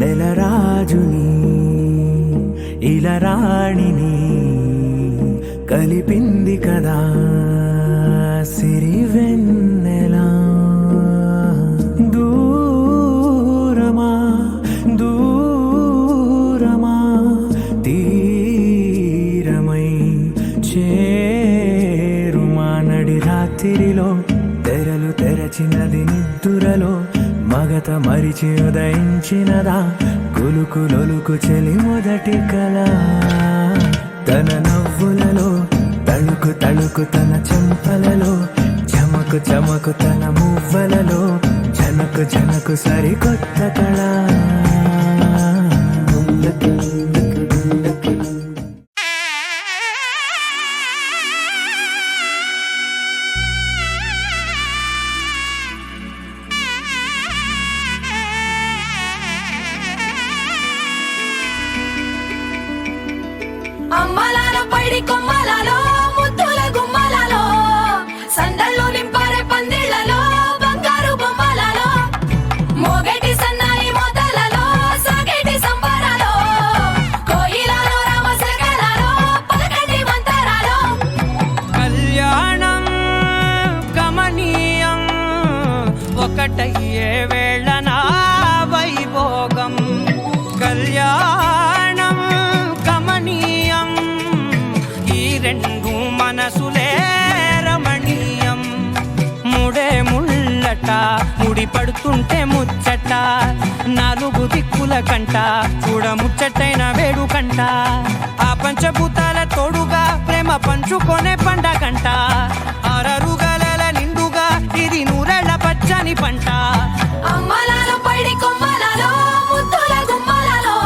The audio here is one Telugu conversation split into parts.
నెలరాజుని ఇలరాణిని కలిపింది కదా సిరివెన్నెలా. దూరమా దూరమా తీరమై చేరుమా నడి రాత్రిలో తెరలు తెరచినది నిద్దురలో మగత మరిచి ఉదయించినదా కులుకులొలుకు చెలి మొదటి కళ. తన నవ్వులలో తళుకు తళుకు తన చెంపలలో చమకు చమకు తన మువ్వలలో జనకు జనకు సరికొత్త కళ. అమ్మలాలో పైడి కొమ్మలలో ముద్దుల గుమ్మలలో సందళ్ళు నింపారే పందిళ్లలో బంగారు బొమ్మలలో మోగేటి సన్నాయి మోతలలో సాగేటి సంబరాలో కోయిలలో రామశకలలో పలకండి మంతరాలో. కళ్యాణం గమనీయం ఒకటయ్యే వేళ నా వైభోగం. కళ్యాణం గమనీయం ఈ రెండు మనసులే రమణీయం. ముడే ముళ్ళట ముడి పడుతుంటే ముచ్చట నాలుగు దిక్కుల కంట చూడ ముచ్చటైన వేడుకంట. ఆ పంచభూతాల తోడుగా ప్రేమ పంచుకొనే పండగంట. అరరుగల నిండుగా ఇది నూరెళ్ళ పచ్చని పంట. అమ్మలాలో పైడి కొమ్మలలో ముద్దుల గుమ్మలలో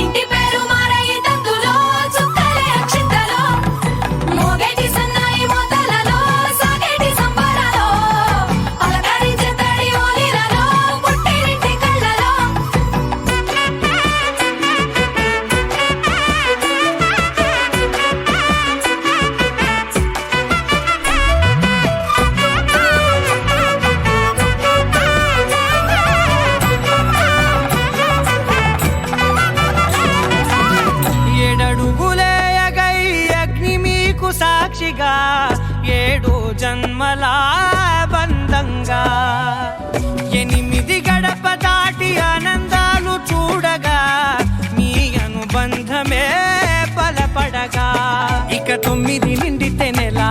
ఇంటి పేరు మారయి తందులో చుక్కలే అక్షింతలో మోగేటి సన్నాయి మోతలలో సాగేటి సంబరాలో అలకరించే తడి ఓలిలలో పుట్టినింటి కళ్ళలో. ఏడడుగులేయగై అగ్ని మీకు సాక్షిగా ఏడు జన్మల బంధంగా 8 గడప దాటి ఆనందాలు చూడగా మీ అనుబంధమే బలపడగా. ఇక 9 నిండితే నెల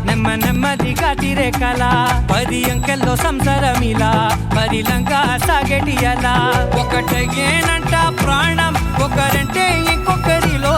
నెమ్మదిగా తిరే కల 10 అంకెల్లో సంసారమిలా పరిలంగా సాగేటి అలా. ఒకటేనంట ప్రాణం ఒకరంటే ఇంకొకరిలో